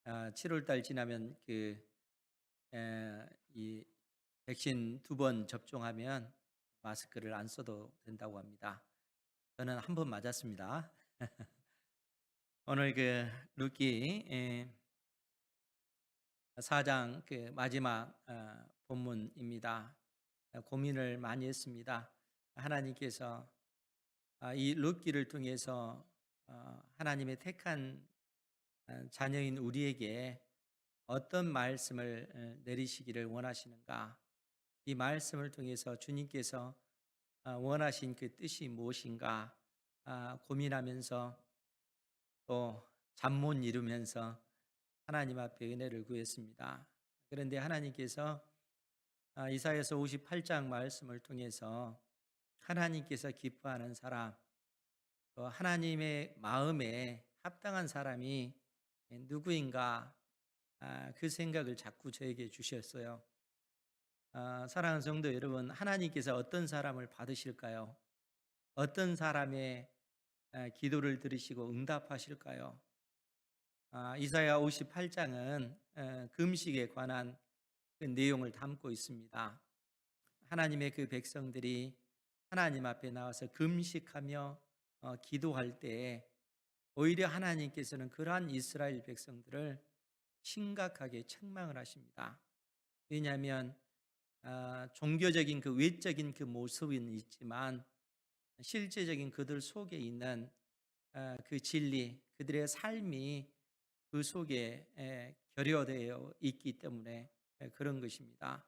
7월 달 지나면 이 백신 2번 접종하면 마스크를 안 써도 된다고 합니다. 저는 한 번 맞았습니다. 오늘 루키 4장 마지막 본문입니다. 고민을 많이 했습니다. 하나님께서 이 루키를 통해서 하나님의 택한 자녀인 우리에게 어떤 말씀을 내리시기를 원하시는가? 이 말씀을 통해서 주님께서 원하신 그 뜻이 무엇인가 고민하면서 또 잠 못 이루면서 하나님 앞에 은혜를 구했습니다. 그런데 하나님께서 이사야서 58장 말씀을 통해서 하나님께서 기뻐하는 사람, 또 하나님의 마음에 합당한 사람이 누구인가 그 생각을 자꾸 저에게 주셨어요. 사랑하는 성도 여러분, 하나님께서 어떤 사람을 받으실까요? 어떤 사람의 기도를 들으시고 응답하실까요? 이사야 58장은 금식에 관한 그 내용을 담고 있습니다. 하나님의 그 백성들이 하나님 앞에 나와서 금식하며 기도할 때 오히려 하나님께서는 그러한 이스라엘 백성들을 심각하게 책망을 하십니다. 왜냐하면 종교적인 그 외적인 그 모습은 있지만 실제적인 그들 속에 있는 그 진리, 그들의 삶이 그 속에 결여되어 있기 때문에 그런 것입니다.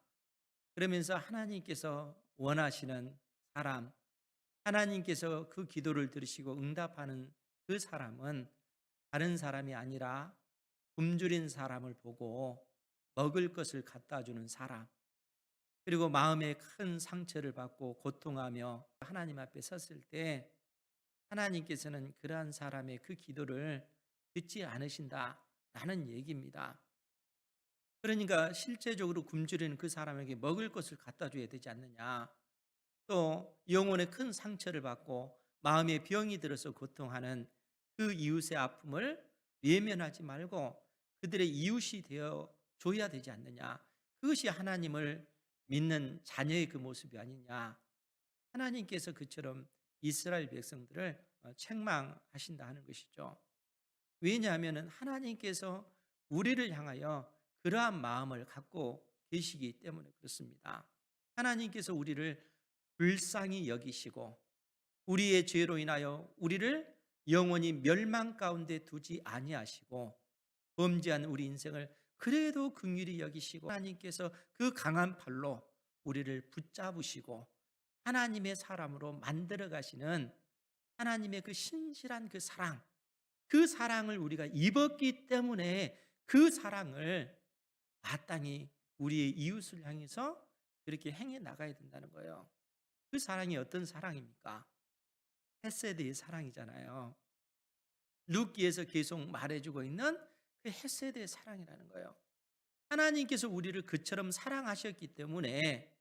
그러면서 하나님께서 원하시는 사람, 하나님께서 그 기도를 들으시고 응답하는 그 사람은 다른 사람이 아니라 굶주린 사람을 보고 먹을 것을 갖다 주는 사람, 그리고 마음에 큰 상처를 받고 고통하며 하나님 앞에 섰을 때 하나님께서는 그러한 사람의 그 기도를 듣지 않으신다라는 얘기입니다. 그러니까 실제적으로 굶주리는 그 사람에게 먹을 것을 갖다 줘야 되지 않느냐. 또 영혼에 큰 상처를 받고 마음에 병이 들어서 고통하는 그 이웃의 아픔을 외면하지 말고 그들의 이웃이 되어 줘야 되지 않느냐. 그것이 하나님을 믿는 자녀의 그 모습이 아니냐. 하나님께서 그처럼 이스라엘 백성들을 책망하신다 하는 것이죠. 왜냐하면 하나님께서 우리를 향하여 그러한 마음을 갖고 계시기 때문에 그렇습니다. 하나님께서 우리를 불쌍히 여기시고 우리의 죄로 인하여 우리를 영원히 멸망 가운데 두지 아니하시고 범죄한 우리 인생을 그래도 긍휼히 여기시고 하나님께서 그 강한 팔로 우리를 붙잡으시고 하나님의 사람으로 만들어 가시는 하나님의 그 신실한 그 사랑, 그 사랑을 우리가 입었기 때문에 그 사랑을 마땅히 우리의 이웃을 향해서 그렇게 행해 나가야 된다는 거예요. 그 사랑이 어떤 사랑입니까? 헤세드의 사랑이잖아요. 루키에서 계속 말해주고 있는 그 헤세드의 사랑이라는 거예요. 하나님께서 우리를 그처럼 사랑하셨기 때문에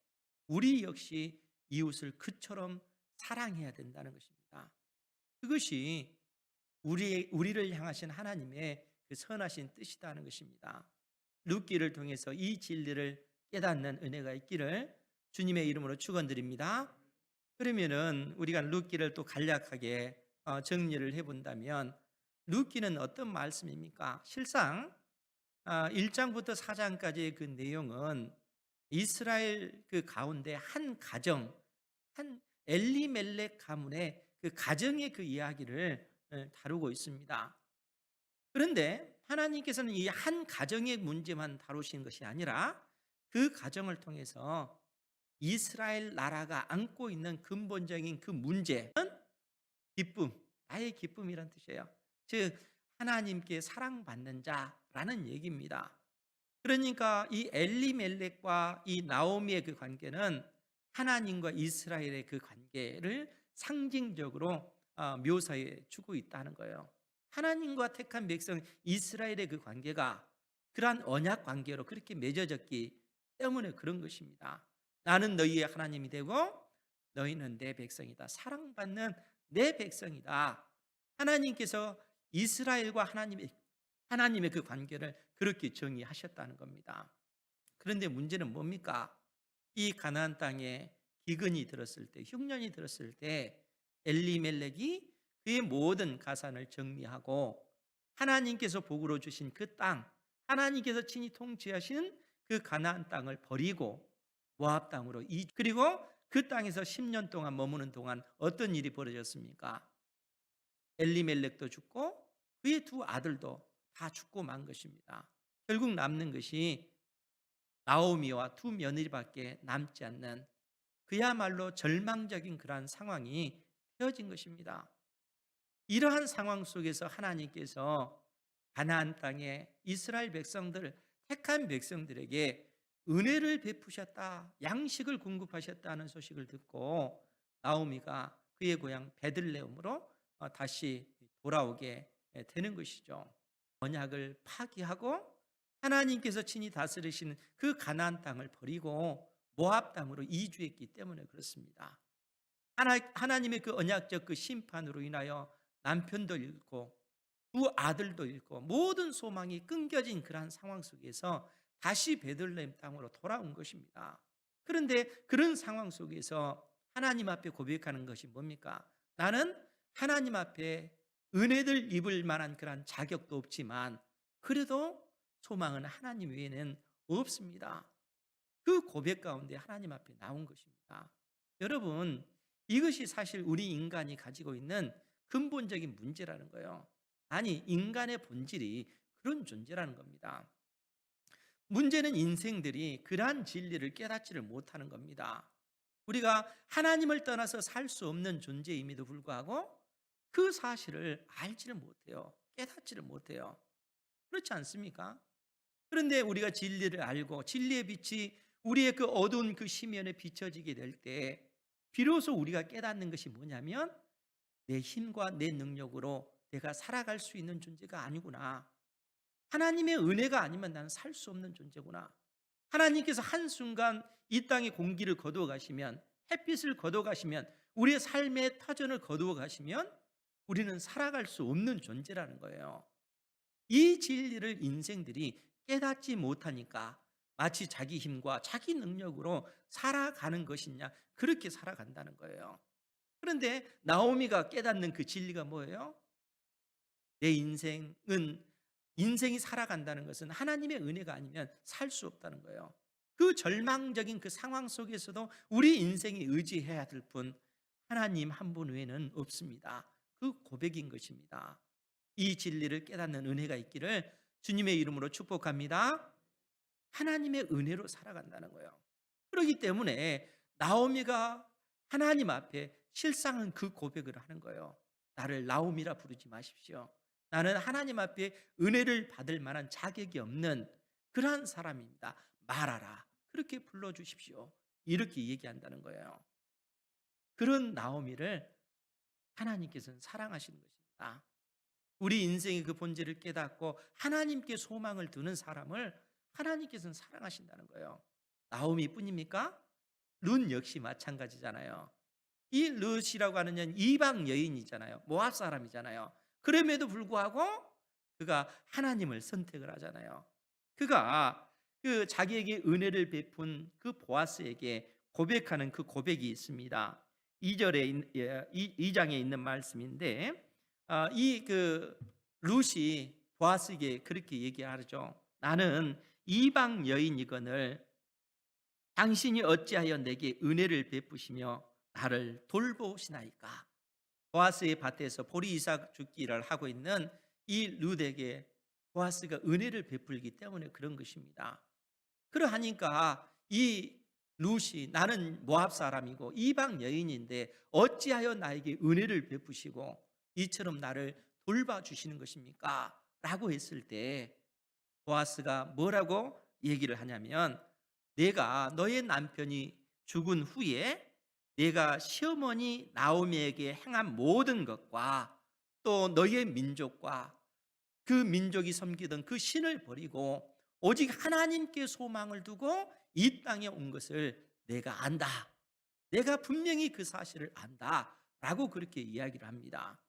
우리 역시 이웃을 그처럼 사랑해야 된다는 것입니다. 그것이 우리를 향하신 하나님의 그 선하신 뜻이다는 것입니다. 루키를 통해서 이 진리를 깨닫는 은혜가 있기를 주님의 이름으로 축원드립니다. 그러면은 우리가 루키를 또 간략하게 정리를 해본다면 루키는 어떤 말씀입니까? 실상 1장부터 4장까지의 그 내용은 이스라엘 그 가운데 한 가정, 한 엘리멜렉 가문의 그 가정의 그 이야기를 다루고 있습니다. 그런데 하나님께서는 이 한 가정의 문제만 다루시는 것이 아니라 그 가정을 통해서 이스라엘 나라가 안고 있는 근본적인 그 문제는 기쁨, 나의 기쁨이란 뜻이에요. 즉 하나님께 사랑받는 자라는 얘기입니다. 그러니까 이 엘리멜렉과 이 나오미의 그 관계는 하나님과 이스라엘의 그 관계를 상징적으로 묘사해 주고 있다는 거예요. 하나님과 택한 백성 이스라엘의 그 관계가 그러한 언약 관계로 그렇게 맺어졌기 때문에 그런 것입니다. 나는 너희의 하나님이 되고 너희는 내 백성이다. 사랑받는 내 백성이다. 하나님께서 이스라엘과 하나님의 하나님의 그 관계를 그렇게 정의하셨다는 겁니다. 그런데 문제는 뭡니까? 이 가나안 땅에 기근이 들었을 때, 흉년이 들었을 때 엘리멜렉이 그의 모든 가산을 정리하고 하나님께서 복으로 주신 그 땅, 하나님께서 친히 통치하시는 그 가나안 땅을 버리고 모압 땅으로 그리고 그 땅에서 10년 동안 머무는 동안 어떤 일이 벌어졌습니까? 엘리멜렉도 죽고 그의 두 아들도 다 죽고 만 것입니다. 결국 남는 것이 나오미와 두 며느리밖에 남지 않는 그야말로 절망적인 그러한 상황이 되어진 것입니다. 이러한 상황 속에서 하나님께서 가나안 땅에 이스라엘 백성들, 택한 백성들에게 은혜를 베푸셨다, 양식을 공급하셨다는 소식을 듣고 나오미가 그의 고향 베들레헴으로 다시 돌아오게 되는 것이죠. 언약을 파기하고 하나님께서 친히 다스리시는 그 가나안 땅을 버리고 모압 땅으로 이주했기 때문에 그렇습니다. 하나님의 그 언약적 그 심판으로 인하여 남편도 잃고 두 아들도 잃고 모든 소망이 끊겨진 그러한 상황 속에서 다시 베들레헴 땅으로 돌아온 것입니다. 그런데 그런 상황 속에서 하나님 앞에 고백하는 것이 뭡니까? 나는 하나님 앞에 은혜를 입을 만한 그러한 자격도 없지만 그래도 소망은 하나님 외에는 없습니다. 그 고백 가운데 하나님 앞에 나온 것입니다. 여러분, 이것이 사실 우리 인간이 가지고 있는 근본적인 문제라는 거예요. 아니, 인간의 본질이 그런 존재라는 겁니다. 문제는 인생들이 그러한 진리를 깨닫지를 못하는 겁니다. 우리가 하나님을 떠나서 살 수 없는 존재임에도 불구하고 그 사실을 알지를 못해요. 깨닫지를 못해요. 그렇지 않습니까? 그런데 우리가 진리를 알고 진리의 빛이 우리의 그 어두운 그 심연에 비춰지게 될 때 비로소 우리가 깨닫는 것이 뭐냐면 내 힘과 내 능력으로 내가 살아갈 수 있는 존재가 아니구나. 하나님의 은혜가 아니면 나는 살 수 없는 존재구나. 하나님께서 한순간 이 땅의 공기를 거두어 가시면, 햇빛을 거두어 가시면, 우리의 삶의 터전을 거두어 가시면 우리는 살아갈 수 없는 존재라는 거예요. 이 진리를 인생들이 깨닫지 못하니까 마치 자기 힘과 자기 능력으로 살아가는 것이냐, 그렇게 살아간다는 거예요. 그런데 나오미가 깨닫는 그 진리가 뭐예요? 내 인생이 살아간다는 것은 하나님의 은혜가 아니면 살 수 없다는 거예요. 그 절망적인 그 상황 속에서도 우리 인생이 의지해야 될 분 하나님 한 분 외에는 없습니다. 그 고백인 것입니다. 이 진리를 깨닫는 은혜가 있기를 주님의 이름으로 축복합니다. 하나님의 은혜로 살아간다는 거예요. 그렇기 때문에 나오미가 하나님 앞에 실상은 그 고백을 하는 거예요. 나를 나오미라 부르지 마십시오. 나는 하나님 앞에 은혜를 받을 만한 자격이 없는 그러한 사람입니다. 말하라. 그렇게 불러주십시오. 이렇게 얘기한다는 거예요. 그런 나오미를 하나님께서는 사랑하시는 것입니다. 우리 인생의 그 본질을 깨닫고 하나님께 소망을 두는 사람을 하나님께서는 사랑하신다는 거예요. 나오미뿐입니까? 룻 역시 마찬가지잖아요. 이 룻이라고 하는 년 이방 여인이잖아요. 모압 사람이잖아요. 그럼에도 불구하고 그가 하나님을 선택을 하잖아요. 그가 그 자기에게 은혜를 베푼 그 보아스에게 고백하는 그 고백이 있습니다. 2장에 있는 말씀인데 이 그 룻이 보아스에게 그렇게 얘기하죠. 나는 이방 여인이거늘 당신이 어찌하여 내게 은혜를 베푸시며 나를 돌보시나이까. 보아스의 밭에서 보리 이삭 줍기를 하고 있는 이 룻에게 보아스가 은혜를 베풀기 때문에 그런 것입니다. 그러하니까 이 룻이 나는 모압 사람이고 이방 여인인데 어찌하여 나에게 은혜를 베푸시고 이처럼 나를 돌봐주시는 것입니까? 라고 했을 때 보아스가 뭐라고 얘기를 하냐면 내가 너의 남편이 죽은 후에 내가 시어머니 나오미에게 행한 모든 것과 또 너의 민족과 그 민족이 섬기던 그 신을 버리고 오직 하나님께 소망을 두고 이 땅에 온 것을 내가 안다. 내가 분명히 그 사실을 안다. 라고 그렇게 이야기를 합니다.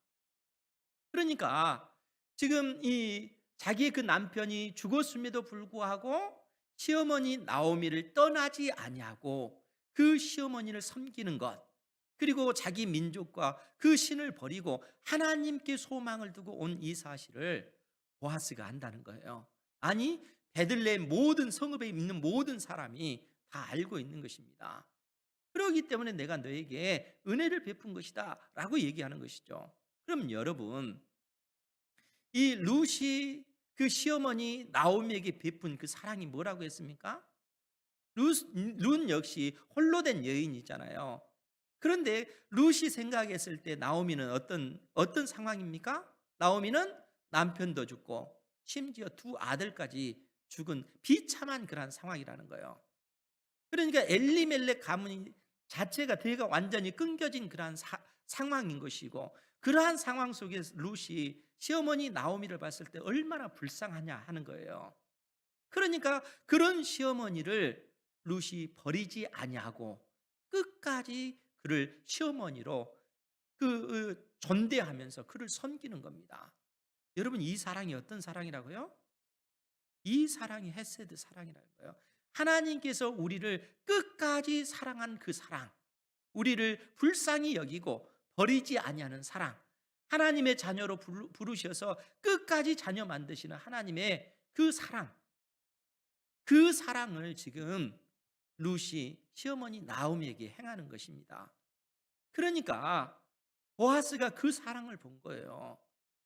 그러니까 지금 이 자기의 그 남편이 죽었음에도 불구하고 시어머니 나오미를 떠나지 아니하고 그 시어머니를 섬기는 것, 그리고 자기 민족과 그 신을 버리고 하나님께 소망을 두고 온 이 사실을 보아스가 안다는 거예요. 아니, 베들레헴 모든 성읍에 있는 모든 사람이 다 알고 있는 것입니다. 그렇기 때문에 내가 너에게 은혜를 베푼 것이다 라고 얘기하는 것이죠. 그럼 여러분, 이 룻이 그 시어머니 나오미에게 베푼 그 사랑이 뭐라고 했습니까? 룻 역시 홀로 된 여인이잖아요. 그런데 룻이 생각했을 때 나오미는 어떤 상황입니까? 나오미는 남편도 죽고 심지어 두 아들까지 죽은 비참한 그러한 상황이라는 거예요. 그러니까 엘리멜렉 가문 자체가 대가 완전히 끊겨진 그러한 상황인 것이고, 그러한 상황 속에서 룻이 시어머니 나오미를 봤을 때 얼마나 불쌍하냐 하는 거예요. 그러니까 그런 시어머니를 룻이 버리지 아니하고 끝까지 그를 시어머니로 존대하면서 그를 섬기는 겁니다. 여러분, 이 사랑이 어떤 사랑이라고요? 이 사랑이 헤세드 사랑이라는 거예요. 하나님께서 우리를 끝까지 사랑한 그 사랑, 우리를 불쌍히 여기고 버리지 아니하는 사랑, 하나님의 자녀로 부르셔서 끝까지 자녀 만드시는 하나님의 그 사랑, 그 사랑을 지금 룻이 시어머니 나오미에게 행하는 것입니다. 그러니까 보아스가 그 사랑을 본 거예요.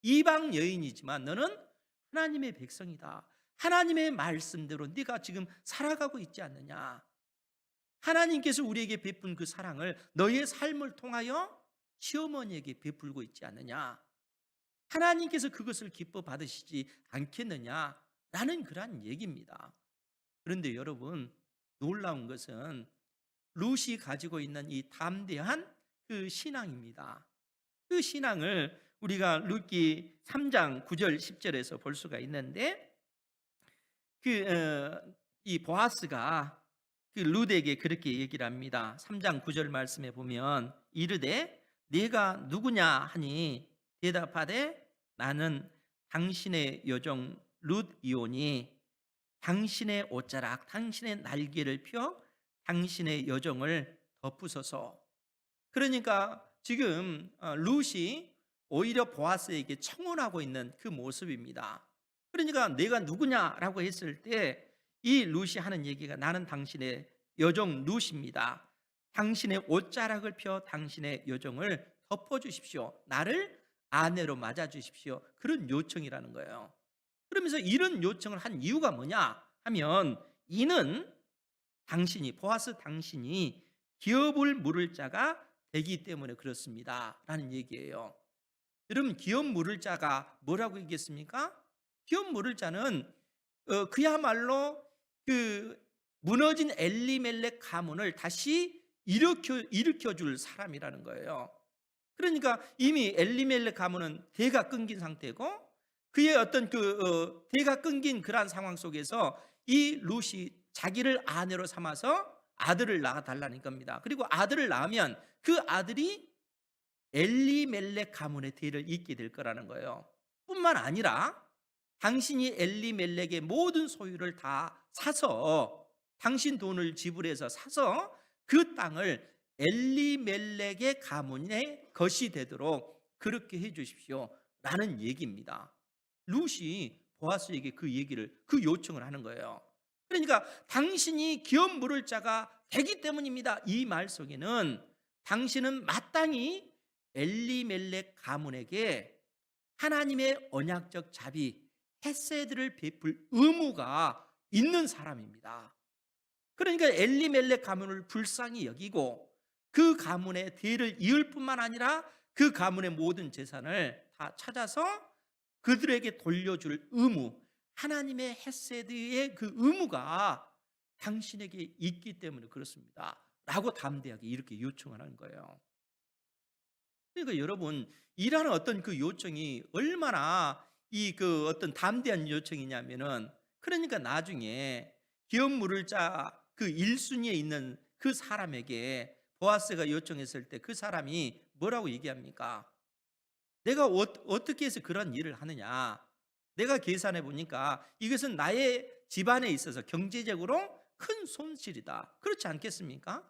이방 여인이지만 너는 하나님의 백성이다. 하나님의 말씀대로 네가 지금 살아가고 있지 않느냐. 하나님께서 우리에게 베푼 그 사랑을 너의 삶을 통하여 시어머니에게 베풀고 있지 않느냐. 하나님께서 그것을 기뻐 받으시지 않겠느냐. 라는 그러한 얘기입니다. 그런데 여러분, 놀라운 것은 룻이 가지고 있는 이 담대한 그 신앙입니다. 그 신앙을 우리가 룻기 3장 9절 10절에서 볼 수가 있는데, 이 보아스가 그 룻에게 그렇게 얘기를 합니다. 3장 9절 말씀에 보면 이르되 네가 누구냐 하니 대답하되 나는 당신의 여종 룻이오니 당신의 옷자락 당신의 날개를 펴 당신의 여종을 덮으소서. 그러니까 지금 룻이 오히려 보아스에게 청혼하고 있는 그 모습입니다. 그러니까 내가 누구냐라고 했을 때 이 룻이 하는 얘기가 나는 당신의 여종 룻입니다. 당신의 옷자락을 펴 당신의 여종을 덮어주십시오. 나를 아내로 맞아주십시오. 그런 요청이라는 거예요. 그러면서 이런 요청을 한 이유가 뭐냐 하면 이는 당신이 보아스 당신이 기업을 물을 자가 되기 때문에 그렇습니다 라는 얘기예요. 여러분, 기업 물을 자가 뭐라고 얘기했습니까? 기업 물을 자는 그야말로 그 무너진 엘리멜렉 가문을 다시 일으켜 줄 사람이라는 거예요. 그러니까 이미 엘리멜렉 가문은 대가 끊긴 상태고 그의 어떤 대가 끊긴 그러한 상황 속에서 이 룻이 자기를 아내로 삼아서 아들을 낳아 달라는 겁니다. 그리고 아들을 낳으면 그 아들이 엘리멜렉 가문의 대를 잇게 될 거라는 거예요. 뿐만 아니라 당신이 엘리멜렉의 모든 소유를 다 사서 당신 돈을 지불해서 사서 그 땅을 엘리멜렉의 가문의 것이 되도록 그렇게 해 주십시오 라는 얘기입니다. 룻이 보아스에게 그 요청을 하는 거예요. 그러니까 당신이 기업 물을 자가 되기 때문입니다. 이 말 속에는 당신은 마땅히 엘리멜렉 가문에게 하나님의 언약적 자비 헤세드를 베풀 의무가 있는 사람입니다. 그러니까 엘리멜렉 가문을 불쌍히 여기고 그 가문의 대를 이을 뿐만 아니라 그 가문의 모든 재산을 다 찾아서 그들에게 돌려줄 의무, 하나님의 헤세드의 그 의무가 당신에게 있기 때문에 그렇습니다 라고 담대하게 이렇게 요청을 하는 거예요. 그러니까 여러분, 이라는 어떤 그 요청이 얼마나 어떤 담대한 요청이냐면은, 그러니까 나중에 기업 물을 자 그 1순위에 있는 그 사람에게 보아스가 요청했을 때 그 사람이 뭐라고 얘기합니까? 내가 어떻게 해서 그런 일을 하느냐? 내가 계산해 보니까 이것은 나의 집안에 있어서 경제적으로 큰 손실이다. 그렇지 않겠습니까?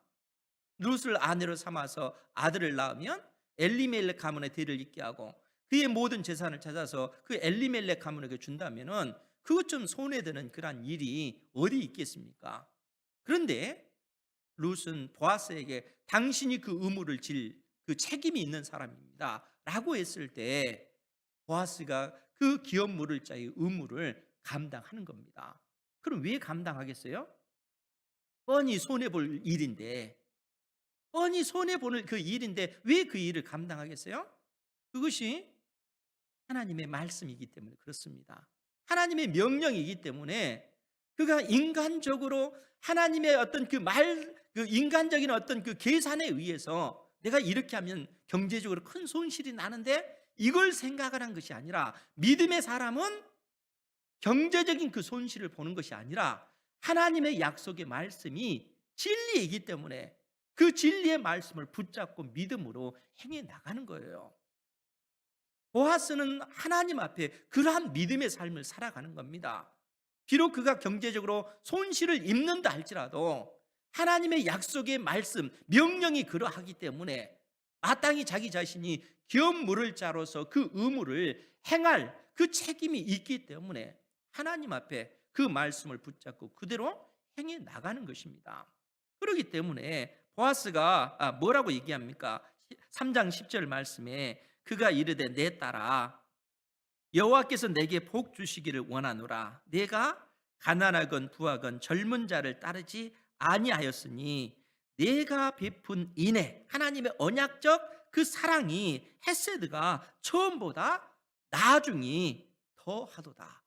룻을 아내로 삼아서 아들을 낳으면 엘리멜렉 가문의 대를 잇게 하고 그의 모든 재산을 찾아서 그 엘리멜렉 가문에게 준다면은 그것 좀 손해되는 그러한 일이 어디 있겠습니까? 그런데 룻은 보아스에게 당신이 그 의무를 질 그 책임이 있는 사람입니다 라고 했을 때 보아스가 그 기업 물을 자의 의무를 감당하는 겁니다. 그럼 왜 감당하겠어요? 뻔히 손해볼 일인데, 뻔히 손해보는 그 일인데 왜 그 일을 감당하겠어요? 그것이 하나님의 말씀이기 때문에 그렇습니다. 하나님의 명령이기 때문에 그가 인간적으로 하나님의 어떤 그 인간적인 어떤 그 계산에 의해서 내가 이렇게 하면 경제적으로 큰 손실이 나는데 이걸 생각을 한 것이 아니라 믿음의 사람은 경제적인 그 손실을 보는 것이 아니라 하나님의 약속의 말씀이 진리이기 때문에 그 진리의 말씀을 붙잡고 믿음으로 행해 나가는 거예요. 보아스는 하나님 앞에 그러한 믿음의 삶을 살아가는 겁니다. 비록 그가 경제적으로 손실을 입는다 할지라도 하나님의 약속의 말씀, 명령이 그러하기 때문에 마땅히 자기 자신이 기업 물을 자로서 그 의무를 행할 그 책임이 있기 때문에 하나님 앞에 그 말씀을 붙잡고 그대로 행해 나가는 것입니다. 그렇기 때문에 보아스가 뭐라고 얘기합니까? 3장 10절 말씀에 그가 이르되 내 딸아 여호와께서 내게 복 주시기를 원하노라. 내가 가난하건 부하건 젊은 자를 따르지 아니하였으니 내가 베푼 인애 하나님의 언약적 그 사랑이 헤세드가 처음보다 나중이 더하도다.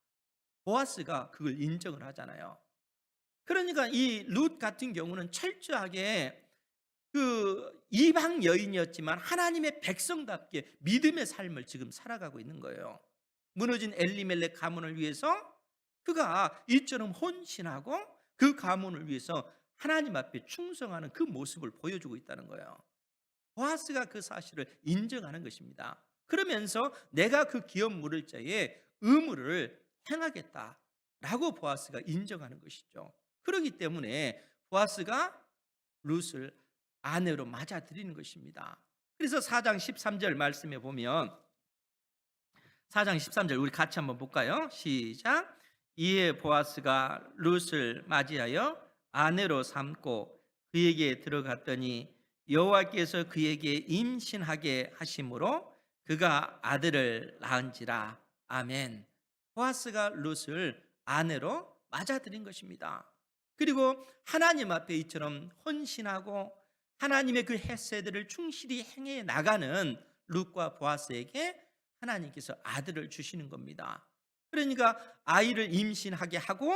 보아스가 그걸 인정을 하잖아요. 그러니까 이 룻 같은 경우는 철저하게 그 이방 여인이었지만 하나님의 백성답게 믿음의 삶을 지금 살아가고 있는 거예요. 무너진 엘리멜렉 가문을 위해서 그가 이처럼 헌신하고 그 가문을 위해서 하나님 앞에 충성하는 그 모습을 보여주고 있다는 거예요. 보아스가 그 사실을 인정하는 것입니다. 그러면서 내가 그 기업 물을 자의 의무를 행하겠다라고 보아스가 인정하는 것이죠. 그렇기 때문에 보아스가 룻을 아내로 맞아들이는 것입니다. 그래서 4장 13절 말씀에 보면 4장 13절 우리 같이 한번 볼까요? 시작. 이에 보아스가 룻을 맞이하여 아내로 삼고 그에게 들어갔더니 여호와께서 그에게 임신하게 하심으로 그가 아들을 낳은지라. 아멘. 보아스가 룻을 아내로 맞아들인 것입니다. 그리고 하나님 앞에 이처럼 헌신하고 하나님의 그 헤세드를 충실히 행해 나가는 룻과 보아스에게 하나님께서 아들을 주시는 겁니다. 그러니까 아이를 임신하게 하고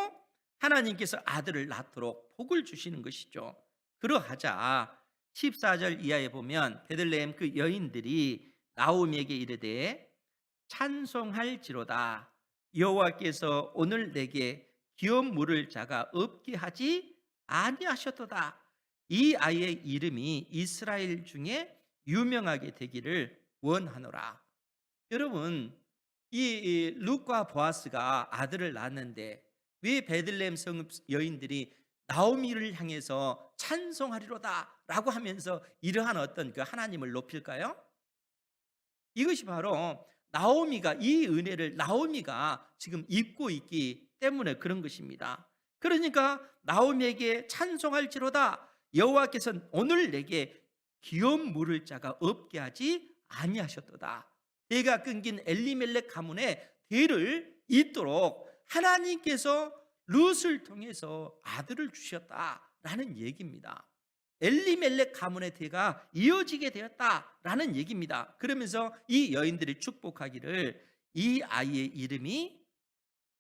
하나님께서 아들을 낳도록 복을 주시는 것이죠. 그러하자 14절 이하에 보면 베들레헴 그 여인들이 나오미에게 이르되 찬송할지로다 여호와께서 오늘 내게 기업 물을 자가 없게 하지 아니하셨도다. 이 아이의 이름이 이스라엘 중에 유명하게 되기를 원하노라. 여러분, 이 룻과 보아스가 아들을 낳았는데 왜 베들레헴 성읍 여인들이 나오미를 향해서 찬송하리로다 라고 하면서 이러한 어떤 그 하나님을 높일까요? 이것이 바로 나오미가 이 은혜를 나오미가 지금 입고 있기 때문에 그런 것입니다. 그러니까 나오미에게 찬송할지로다 여호와께서 오늘 내게 기업 물을 자가 없게 하지 아니하셨도다. 대가 끊긴 엘리멜렉 가문의 대를 잇도록 하나님께서 룻을 통해서 아들을 주셨다라는 얘기입니다. 엘리멜렉 가문의 대가 이어지게 되었다라는 얘기입니다. 그러면서 이 여인들이 축복하기를 이 아이의 이름이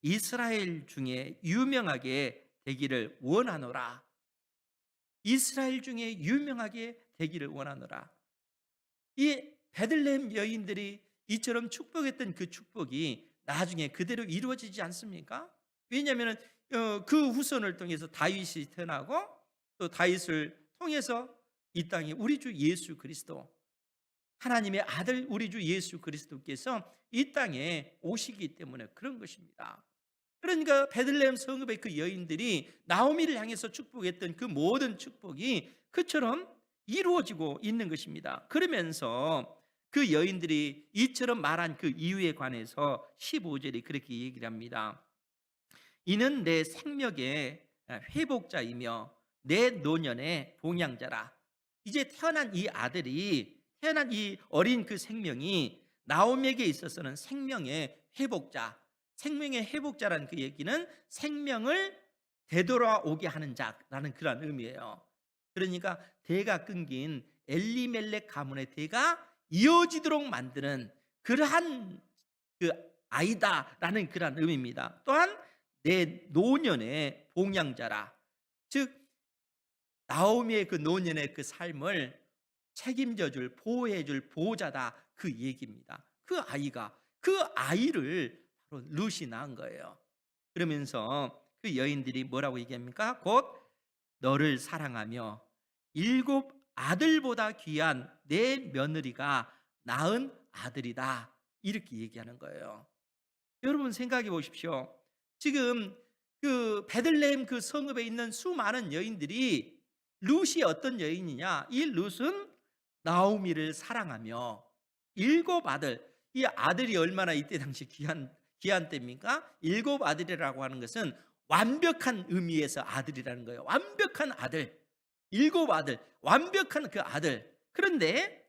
이스라엘 중에 유명하게 되기를 원하노라. 이스라엘 중에 유명하게 되기를 원하노라. 이 베들레헴 여인들이 이처럼 축복했던 그 축복이 나중에 그대로 이루어지지 않습니까? 왜냐하면 그 후손을 통해서 다윗이 태어나고 또 다윗을 통해서 이 땅에 우리 주 예수 그리스도 하나님의 아들 우리 주 예수 그리스도께서 이 땅에 오시기 때문에 그런 것입니다. 그러니까 베들레헴 성읍의 그 여인들이 나오미를 향해서 축복했던 그 모든 축복이 그처럼 이루어지고 있는 것입니다. 그러면서 그 여인들이 이처럼 말한 그 이유에 관해서 15절이 그렇게 얘기를 합니다. 이는 내 생명의 회복자이며 내 노년의 봉양자라. 이제 태어난 이 아들이, 태어난 이 어린 그 생명이 나오미에게 있어서는 생명의 회복자, 생명의 회복자라는 그 얘기는 생명을 되돌아오게 하는 자라는 그런 의미예요. 그러니까 대가 끊긴 엘리멜렉 가문의 대가 이어지도록 만드는 그러한 그 아이다라는 그런 의미입니다. 또한 내 노년의 봉양자라. 즉 나오미의 그 노년의 그 삶을 책임져 줄, 보호해 줄 보호자다, 그 얘기입니다. 그 아이를 바로 룻이 낳은 거예요. 그러면서 그 여인들이 뭐라고 얘기합니까? 곧 너를 사랑하며 7 아들보다 귀한 내 며느리가 낳은 아들이다, 이렇게 얘기하는 거예요. 여러분 생각해 보십시오. 지금 그 베들레헴 그 성읍에 있는 수많은 여인들이 룻이 어떤 여인이냐? 이 룻은 나오미를 사랑하며 7 아들, 이 아들이 얼마나 이때 당시 귀한 때입니까? 7 아들이라고 하는 것은 완벽한 의미에서 아들이라는 거예요. 완벽한 아들, 7 아들, 완벽한 그 아들. 그런데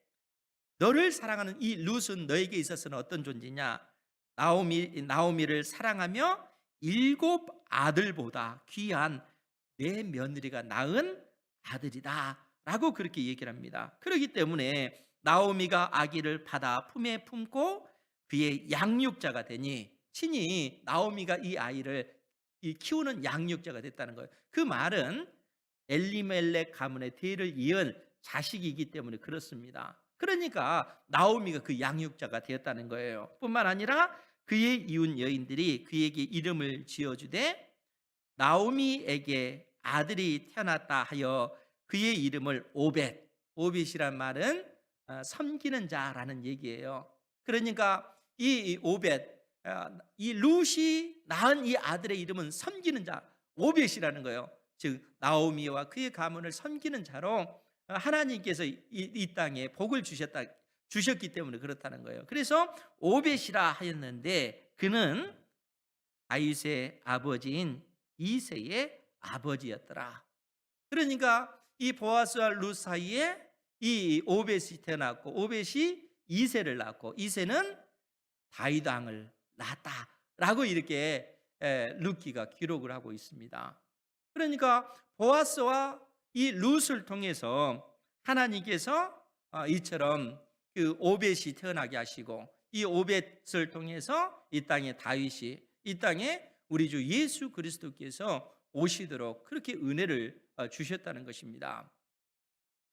너를 사랑하는 이 룻은 너에게 있어서는 어떤 존재냐? 나오미를 사랑하며 7 아들보다 귀한 내 며느리가 낳은 아들이다 라고 그렇게 얘기를 합니다. 그렇기 때문에 나오미가 아기를 받아 품에 품고 그의 양육자가 되니, 친히 나오미가 이 아이를 키우는 양육자가 됐다는 거예요. 그 말은 엘리멜렉 가문의 대를 이은 자식이기 때문에 그렇습니다. 그러니까 나오미가 그 양육자가 되었다는 거예요. 뿐만 아니라 그의 이웃 여인들이 그에게 이름을 지어주되 나오미에게 아들이 태어났다 하여 그의 이름을 오벳이란 말은 섬기는 자라는 얘기예요. 그러니까 이 룻이 낳은 이 아들의 이름은 섬기는 자, 오벳이라는 거예요. 즉 나오미와 그의 가문을 섬기는 자로 하나님께서 이 땅에 복을 주셨기 때문에 그렇다는 거예요. 그래서 오벳이라 하였는데 그는 다윗의 아버지인 이새의 아버지였더라. 그러니까 이 보아스와 룻 사이에 이 오벳이 태어났고, 오벳이 이새를 낳고, 이새는 다윗 왕을 낳았다라고 이렇게 룻기가 기록을 하고 있습니다. 그러니까 보아스와 이 룻을 통해서 하나님께서 이처럼 그 오벳이 태어나게 하시고, 이 오벳을 통해서 이 땅에 다윗이, 이 땅에 우리 주 예수 그리스도께서 오시도록 그렇게 은혜를 주셨다는 것입니다.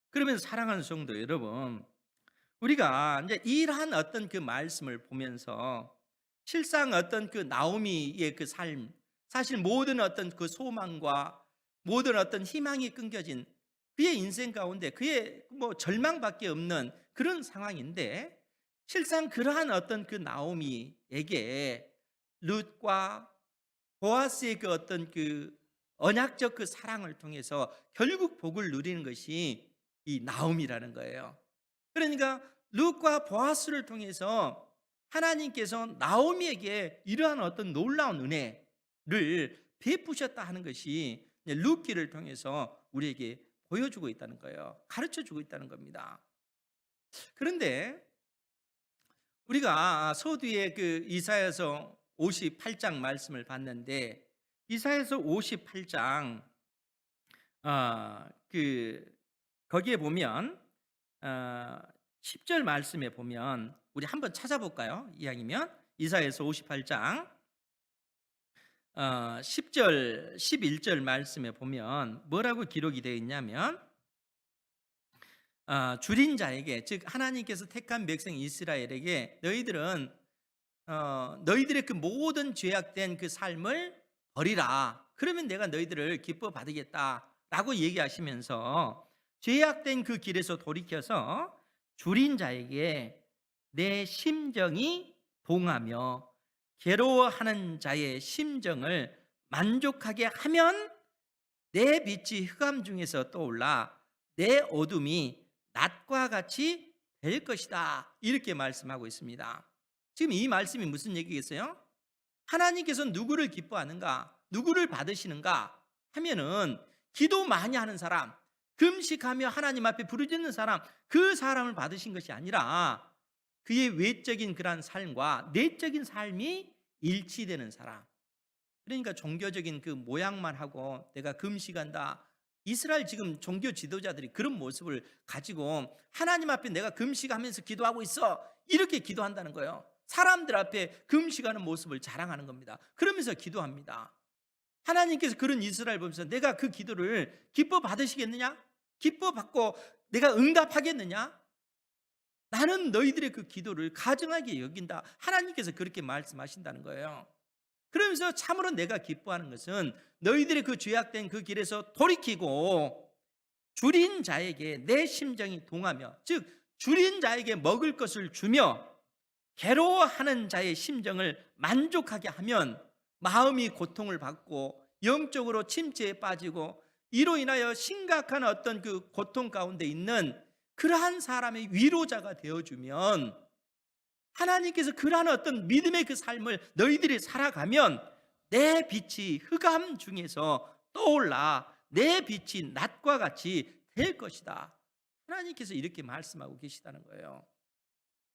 그러면서 사랑하는 성도 여러분, 우리가 이제 이러한 어떤 그 말씀을 보면서 실상 어떤 그 나오미의 그 삶, 사실 모든 어떤 그 소망과 모든 어떤 희망이 끊겨진 그의 인생 가운데 그의 뭐 절망밖에 없는 그런 상황인데, 실상 그러한 어떤 그 나오미에게 룻과 보아스의 그 어떤 그 언약적 그 사랑을 통해서 결국 복을 누리는 것이 이 나오미라는 거예요. 그러니까 룻과 보아스를 통해서 하나님께서 나오미에게 이러한 어떤 놀라운 은혜를 베푸셨다 하는 것이 룻기를 통해서 우리에게 보여주고 있다는 거예요. 가르쳐주고 있다는 겁니다. 그런데 우리가 서두에 그 이사야서 58장 말씀을 봤는데, 이사야서 58장 거기에 보면 10절 말씀에 보면, 우리 한번 찾아볼까요? 이왕이면 이사야서 58장 10절 11절 말씀에 보면 뭐라고 기록이 되어 있냐면, 줄인 자에게, 즉 하나님께서 택한 백성 이스라엘에게 너희들의 그 모든 죄악된 그 삶을 버리라. 그러면 내가 너희들을 기뻐 받으겠다라고 얘기하시면서 죄악된 그 길에서 돌이켜서 줄인 자에게 내 심정이 동하며 괴로워하는 자의 심정을 만족하게 하면 내 빛이 흑암 중에서 떠올라 내 어둠이 낮과 같이 될 것이다. 이렇게 말씀하고 있습니다. 지금 이 말씀이 무슨 얘기겠어요? 하나님께서 누구를 기뻐하는가? 누구를 받으시는가? 하면은 기도 많이 하는 사람, 금식하며 하나님 앞에 부르짖는 사람, 그 사람을 받으신 것이 아니라 그의 외적인 그러한 삶과 내적인 삶이 일치되는 사람. 그러니까 종교적인 그 모양만 하고 내가 금식한다. 이스라엘 지금 종교 지도자들이 그런 모습을 가지고 하나님 앞에 내가 금식하면서 기도하고 있어. 이렇게 기도한다는 거예요. 사람들 앞에 금식하는 모습을 자랑하는 겁니다. 그러면서 기도합니다. 하나님께서 그런 이스라엘 보면서 내가 그 기도를 기뻐 받으시겠느냐? 기뻐 받고 내가 응답하겠느냐? 나는 너희들의 그 기도를 가증하게 여긴다. 하나님께서 그렇게 말씀하신다는 거예요. 그러면서 참으로 내가 기뻐하는 것은 너희들의 그 죄악된 그 길에서 돌이키고 줄인 자에게 내 심정이 동하며, 즉 줄인 자에게 먹을 것을 주며 괴로워하는 자의 심정을 만족하게 하면 마음이 고통을 받고 영적으로 침체에 빠지고 이로 인하여 심각한 어떤 그 고통 가운데 있는 그러한 사람의 위로자가 되어주면, 하나님께서 그러한 어떤 믿음의 그 삶을 너희들이 살아가면 내 빛이 흑암 중에서 떠올라 내 빛이 낮과 같이 될 것이다. 하나님께서 이렇게 말씀하고 계시다는 거예요.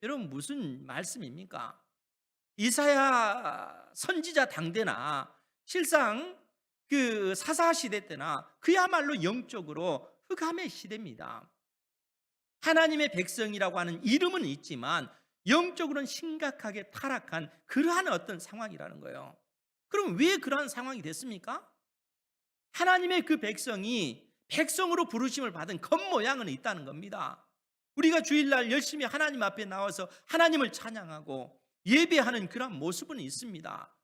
여러분, 무슨 말씀입니까? 이사야 선지자 당대나 실상 그 사사 시대 때나 그야말로 영적으로 흑암의 시대입니다. 하나님의 백성이라고 하는 이름은 있지만 영적으로는 심각하게 타락한 그러한 어떤 상황이라는 거예요. 그럼 왜 그러한 상황이 됐습니까? 하나님의 그 백성이 백성으로 부르심을 받은 겉모양은 있다는 겁니다. 우리가 주일날 열심히 하나님 앞에 나와서 하나님을 찬양하고 예배하는 그런 모습은 있습니다.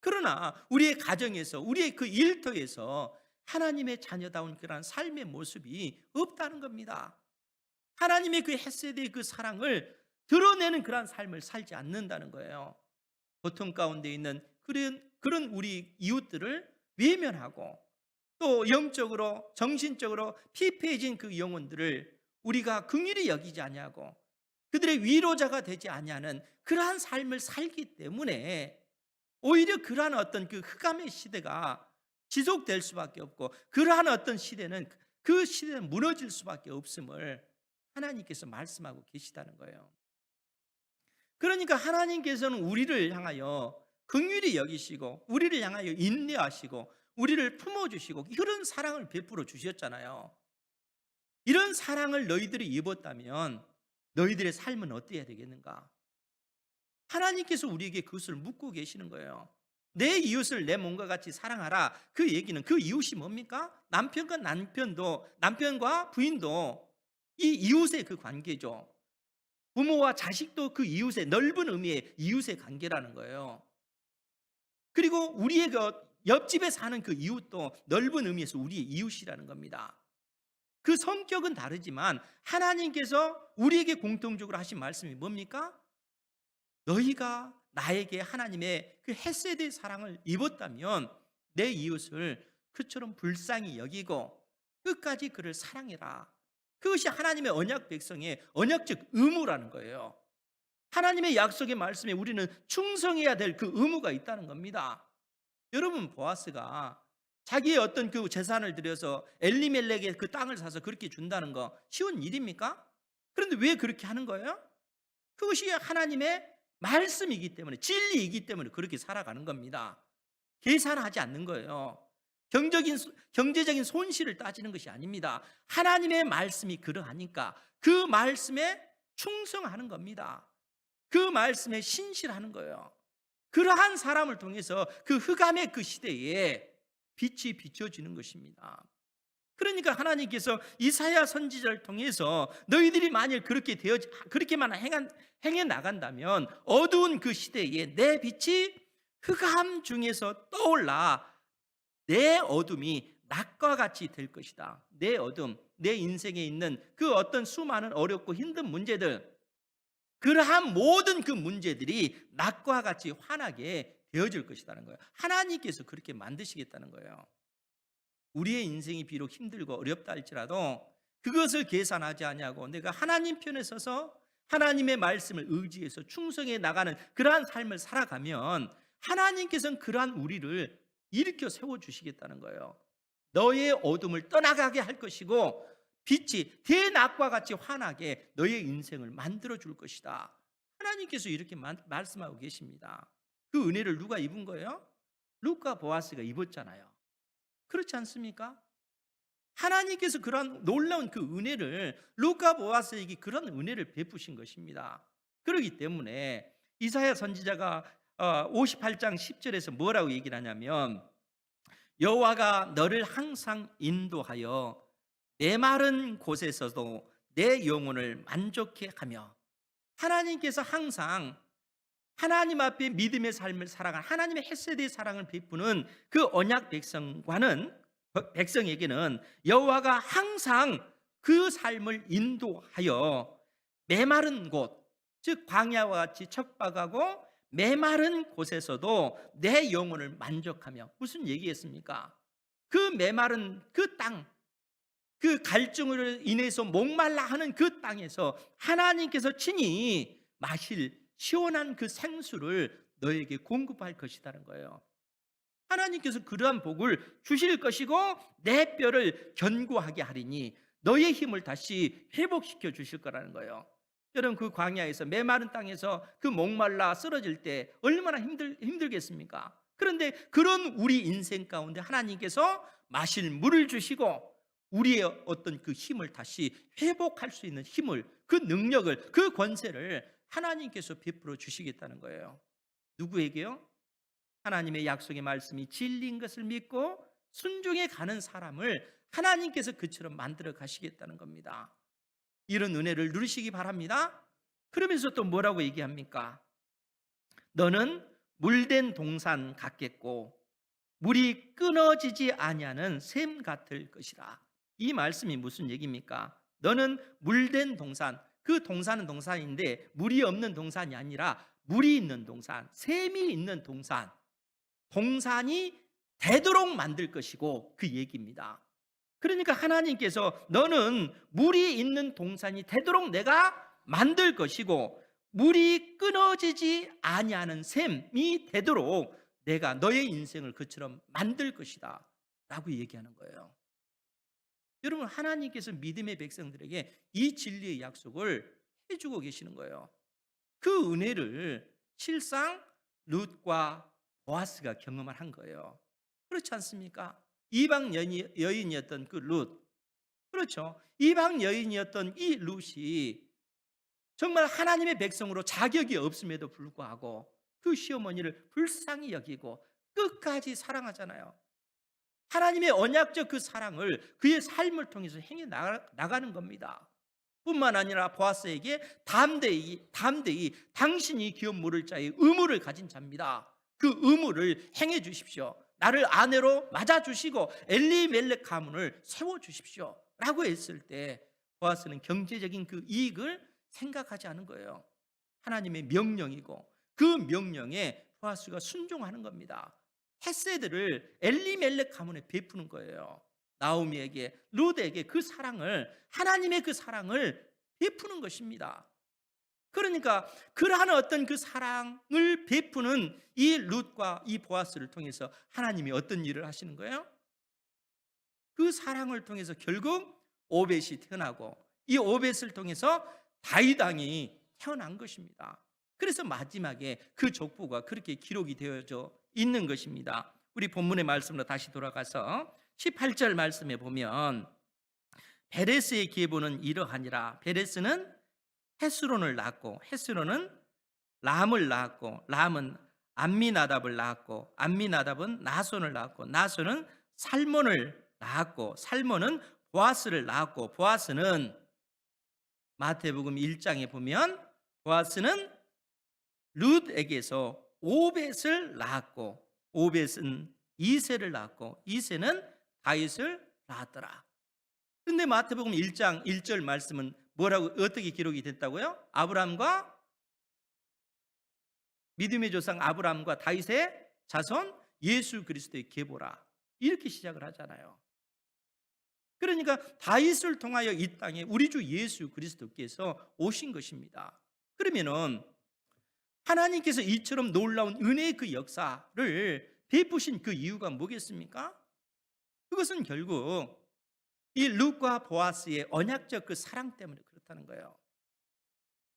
그러나 우리의 가정에서, 우리의 그 일터에서 하나님의 자녀다운 그런 삶의 모습이 없다는 겁니다. 하나님의 그 헤세드의 그 사랑을 드러내는 그런 삶을 살지 않는다는 거예요. 고통 가운데 있는 그런 우리 이웃들을 외면하고 또 영적으로 정신적으로 피폐해진 그 영혼들을 우리가 긍휼히 여기지 아니하고 그들의 위로자가 되지 아니하는 그러한 삶을 살기 때문에 오히려 그러한 어떤 그 흑암의 시대가 지속될 수밖에 없고, 그러한 어떤 시대는 그 시대는 무너질 수밖에 없음을 하나님께서 말씀하고 계시다는 거예요. 그러니까 하나님께서는 우리를 향하여 긍휼히 여기시고 우리를 향하여 인내하시고 우리를 품어주시고 이런 사랑을 베풀어 주셨잖아요. 이런 사랑을 너희들이 입었다면 너희들의 삶은 어때야 되겠는가? 하나님께서 우리에게 그것을 묻고 계시는 거예요. 내 이웃을 내 몸과 같이 사랑하라. 그 얘기는 그 이웃이 뭡니까? 남편과 부인도 이 이웃의 그 관계죠. 부모와 자식도 그 이웃의 넓은 의미의 이웃의 관계라는 거예요. 그리고 우리의 그 옆집에 사는 그 이웃도 넓은 의미에서 우리의 이웃이라는 겁니다. 그 성격은 다르지만 하나님께서 우리에게 공통적으로 하신 말씀이 뭡니까? 너희가 나에게 하나님의 그 헤세드의 사랑을 입었다면 내 이웃을 그처럼 불쌍히 여기고 끝까지 그를 사랑해라. 그것이 하나님의 언약 백성의 언약적 의무라는 거예요. 하나님의 약속의 말씀에 우리는 충성해야 될 그 의무가 있다는 겁니다. 여러분, 보아스가 자기의 어떤 그 재산을 들여서 엘리멜렉의 그 땅을 사서 그렇게 준다는 거 쉬운 일입니까? 그런데 왜 그렇게 하는 거예요? 그것이 하나님의 말씀이기 때문에, 진리이기 때문에 그렇게 살아가는 겁니다. 계산하지 않는 거예요. 경제적인 손실을 따지는 것이 아닙니다. 하나님의 말씀이 그러하니까 그 말씀에 충성하는 겁니다. 그 말씀에 신실하는 거예요. 그러한 사람을 통해서 그 흑암의 그 시대에 빛이 비춰지는 것입니다. 그러니까 하나님께서 이사야 선지자를 통해서 너희들이 만일 그렇게만 행해 나간다면 어두운 그 시대에 내 빛이 흑암 중에서 떠올라 내 어둠이 낮과 같이 될 것이다. 내 어둠, 내 인생에 있는 그 어떤 수많은 어렵고 힘든 문제들, 그러한 모든 그 문제들이 낙과 같이 환하게 되어질 것이라는 거예요. 하나님께서 그렇게 만드시겠다는 거예요. 우리의 인생이 비록 힘들고 어렵다 할지라도 그것을 계산하지 아니하고 내가 하나님 편에 서서 하나님의 말씀을 의지해서 충성해 나가는 그러한 삶을 살아가면 하나님께서는 그러한 우리를 일으켜 세워주시겠다는 거예요. 너의 어둠을 떠나가게 할 것이고 빛이 대낮과 같이 환하게 너의 인생을 만들어 줄 것이다. 하나님께서 이렇게 말씀하고 계십니다. 그 은혜를 누가 입은 거예요? 룻과 보아스가 입었잖아요. 그렇지 않습니까? 하나님께서 그러한 놀라운 그 은혜를 룻과 보아스에게 그런 은혜를 베푸신 것입니다. 그렇기 때문에 이사야 선지자가 58장 10절에서 뭐라고 얘기를 하냐면 여호와가 너를 항상 인도하여 메마른 곳에서도 내 영혼을 만족해 하며, 하나님께서 항상 하나님 앞에 믿음의 삶을 살아가는 하나님의 헤세드의 사랑을 베푸는 그 언약 백성에게는 여호와가 항상 그 삶을 인도하여 메마른 곳, 즉 광야와 같이 척박하고 메마른 곳에서도 내 영혼을 만족하며, 무슨 얘기했습니까? 그 메마른 그 땅, 그 갈증으로 인해서 목말라 하는 그 땅에서 하나님께서 친히 마실 시원한 그 생수를 너에게 공급할 것이라는 거예요. 하나님께서 그러한 복을 주실 것이고 내 뼈를 견고하게 하리니 너의 힘을 다시 회복시켜 주실 거라는 거예요. 여러분, 그 광야에서 메마른 땅에서 그 목말라 쓰러질 때 얼마나 힘들겠습니까? 그런데 그런 우리 인생 가운데 하나님께서 마실 물을 주시고 우리의 어떤 그 힘을 다시 회복할 수 있는 힘을, 그 능력을, 그 권세를 하나님께서 베풀어 주시겠다는 거예요. 누구에게요? 하나님의 약속의 말씀이 진리인 것을 믿고 순종해 가는 사람을 하나님께서 그처럼 만들어 가시겠다는 겁니다. 이런 은혜를 누리시기 바랍니다. 그러면서 또 뭐라고 얘기합니까? 너는 물된 동산 같겠고 물이 끊어지지 아니하는 샘 같을 것이라. 이 말씀이 무슨 얘기입니까? 너는 물된 동산, 그 동산은 동산인데 물이 없는 동산이 아니라 물이 있는 동산, 샘이 있는 동산, 동산이 되도록 만들 것이고, 그 얘기입니다. 그러니까 하나님께서 너는 물이 있는 동산이 되도록 내가 만들 것이고 물이 끊어지지 아니하는 샘이 되도록 내가 너의 인생을 그처럼 만들 것이다 라고 얘기하는 거예요. 여러분, 하나님께서 믿음의 백성들에게 이 진리의 약속을 해주고 계시는 거예요. 그 은혜를 실상 룻과 보아스가 경험을 한 거예요. 그렇지 않습니까? 이방 여인이었던 그 룻, 그렇죠? 이방 여인이었던 이 룻이 정말 하나님의 백성으로 자격이 없음에도 불구하고 그 시어머니를 불쌍히 여기고 끝까지 사랑하잖아요. 하나님의 언약적 그 사랑을 그의 삶을 통해서 행해 나가는 겁니다. 뿐만 아니라 보아스에게 담대히 당신이 기업 물을 자의 의무를 가진 자입니다. 그 의무를 행해 주십시오. 나를 아내로 맞아 주시고 엘리멜렉 가문을 세워 주십시오 라고 했을 때 보아스는 경제적인 그 이익을 생각하지 않은 거예요. 하나님의 명령이고 그 명령에 보아스가 순종하는 겁니다. 헤세드를 엘리멜렉 가문에 베푸는 거예요. 나오미에게, 룻에게 그 사랑을, 하나님의 그 사랑을 베푸는 것입니다. 그러니까 그러한 어떤 그 사랑을 베푸는 이 룻과 이 보아스를 통해서 하나님이 어떤 일을 하시는 거예요? 그 사랑을 통해서 결국 오벳이 태어나고 이 오벳을 통해서 다윗 왕이 태어난 것입니다. 그래서 마지막에 그 족보가 그렇게 기록이 되어져 있는 것입니다. 우리 본문의 말씀으로 다시 돌아가서 18절 말씀에 보면 베레스의 계보는 이러하니라. 베레스는 헤스론을 낳았고 헤스론은 람을 낳았고 람은 암미나답을 낳았고 암미나답은 나손을 낳았고 나손은 살몬을 낳았고 살몬은 보아스를 낳았고 보아스는 마태복음 1장에 보면 보아스는 룻에게서 오벳을 낳았고 오벳은 이새를 낳았고 이새는 다윗을 낳았더라. 근데 마태복음 1장 1절 말씀은 뭐라고 어떻게 기록이 됐다고요? 아브라함과 믿음의 조상 아브라함과 다윗의 자손 예수 그리스도의 계보라. 이렇게 시작을 하잖아요. 그러니까 다윗을 통하여 이 땅에 우리 주 예수 그리스도께서 오신 것입니다. 그러면은 하나님께서 이처럼 놀라운 은혜의 그 역사를 베푸신 그 이유가 뭐겠습니까? 그것은 결국 이 룻과 보아스의 언약적 그 사랑 때문에 그렇다는 거예요.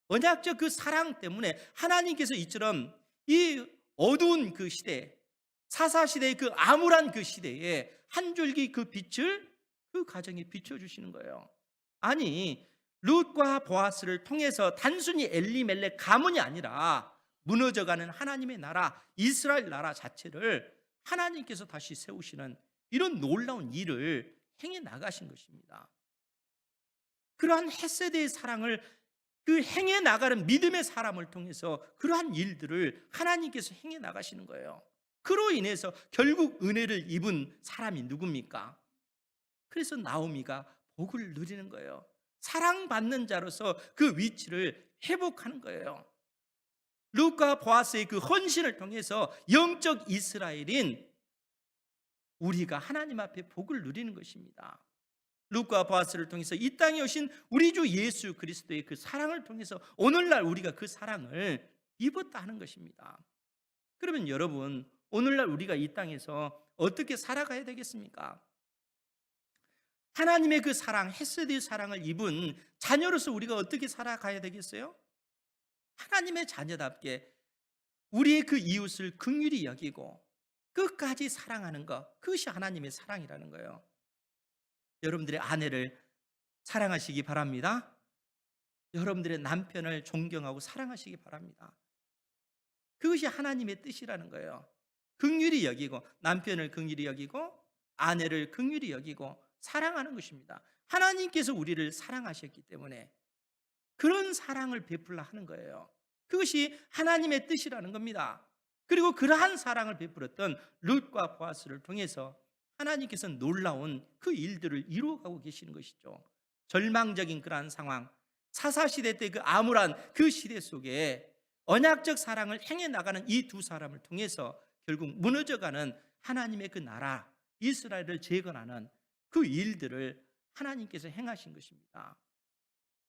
언약적 그 사랑 때문에 하나님께서 이처럼 이 어두운 그 시대, 사사시대의 그 암울한 그 시대에 한 줄기 그 빛을 그 가정에 비춰주시는 거예요. 아니, 룻과 보아스를 통해서 단순히 엘리멜렉 가문이 아니라 무너져가는 하나님의 나라, 이스라엘 나라 자체를 하나님께서 다시 세우시는 이런 놀라운 일을 행해 나가신 것입니다. 그러한 헤세드의 사랑을 그 행해 나가는 믿음의 사람을 통해서 그러한 일들을 하나님께서 행해 나가시는 거예요. 그로 인해서 결국 은혜를 입은 사람이 누굽니까? 그래서 나오미가 복을 누리는 거예요. 사랑받는 자로서 그 위치를 회복하는 거예요. 룻과 보아스의 그 헌신을 통해서 영적 이스라엘인 우리가 하나님 앞에 복을 누리는 것입니다. 룻과 보아스를 통해서 이 땅에 오신 우리 주 예수 그리스도의 그 사랑을 통해서 오늘날 우리가 그 사랑을 입었다 하는 것입니다. 그러면 여러분, 오늘날 우리가 이 땅에서 어떻게 살아가야 되겠습니까? 하나님의 그 사랑, 헤세드의 사랑을 입은 자녀로서 우리가 어떻게 살아가야 되겠어요? 하나님의 자녀답게 우리의 그 이웃을 긍휼히 여기고 끝까지 사랑하는 것, 그것이 하나님의 사랑이라는 거예요. 여러분들의 아내를 사랑하시기 바랍니다. 여러분들의 남편을 존경하고 사랑하시기 바랍니다. 그것이 하나님의 뜻이라는 거예요. 긍휼히 여기고, 남편을 긍휼히 여기고, 아내를 긍휼히 여기고 사랑하는 것입니다. 하나님께서 우리를 사랑하셨기 때문에 그런 사랑을 베풀라 하는 거예요. 그것이 하나님의 뜻이라는 겁니다. 그리고 그러한 사랑을 베풀었던 룻과 보아스를 통해서 하나님께서는 놀라운 그 일들을 이루어가고 계시는 것이죠. 절망적인 그러한 상황, 사사시대 때 그 암울한 그 시대 속에 언약적 사랑을 행해 나가는 이 두 사람을 통해서 결국 무너져가는 하나님의 그 나라 이스라엘을 재건하는 그 일들을 하나님께서 행하신 것입니다.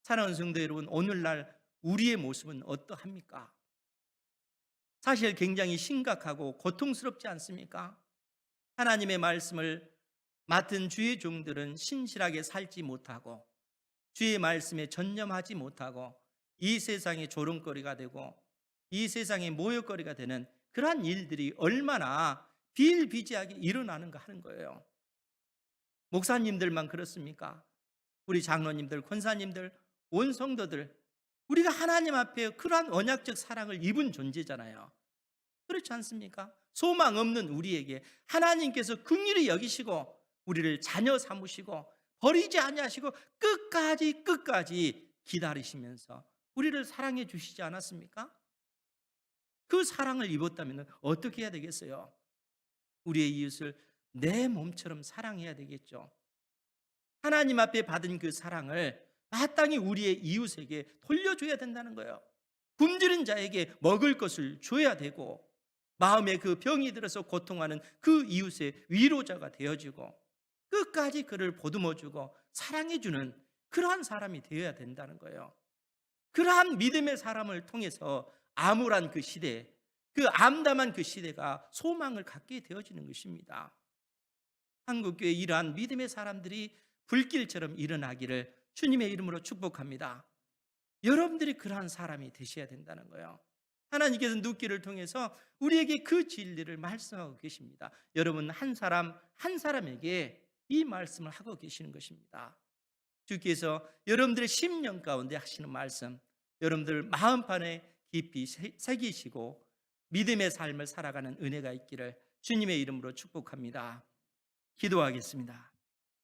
사랑하는 성도 여러분, 오늘날 우리의 모습은 어떠합니까? 사실 굉장히 심각하고 고통스럽지 않습니까? 하나님의 말씀을 맡은 주의 종들은 신실하게 살지 못하고 주의 말씀에 전념하지 못하고 이 세상의 조롱거리가 되고 이 세상의 모욕거리가 되는 그러한 일들이 얼마나 비일비재하게 일어나는가 하는 거예요. 목사님들만 그렇습니까? 우리 장로님들, 권사님들, 온 성도들, 우리가 하나님 앞에 그러한 언약적 사랑을 입은 존재잖아요. 그렇지 않습니까? 소망 없는 우리에게 하나님께서 긍휼히 여기시고 우리를 자녀 삼으시고 버리지 아니하시고 끝까지 기다리시면서 우리를 사랑해 주시지 않았습니까? 그 사랑을 입었다면 어떻게 해야 되겠어요? 우리의 이웃을 내 몸처럼 사랑해야 되겠죠. 하나님 앞에 받은 그 사랑을 마땅히 우리의 이웃에게 돌려줘야 된다는 거예요. 굶주린 자에게 먹을 것을 줘야 되고 마음에 그 병이 들어서 고통하는 그 이웃의 위로자가 되어주고 끝까지 그를 보듬어주고 사랑해주는 그러한 사람이 되어야 된다는 거예요. 그러한 믿음의 사람을 통해서 암울한 그 시대, 그 암담한 그 시대가 소망을 갖게 되어지는 것입니다. 한국교회 이러한 믿음의 사람들이 불길처럼 일어나기를 주님의 이름으로 축복합니다. 여러분들이 그러한 사람이 되셔야 된다는 거예요. 하나님께서 룻기를 통해서 우리에게 그 진리를 말씀하고 계십니다. 여러분 한 사람 한 사람에게 이 말씀을 하고 계시는 것입니다. 주께서 여러분들의 심령 가운데 하시는 말씀, 여러분들 마음판에 깊이 새기시고 믿음의 삶을 살아가는 은혜가 있기를 주님의 이름으로 축복합니다. 기도하겠습니다.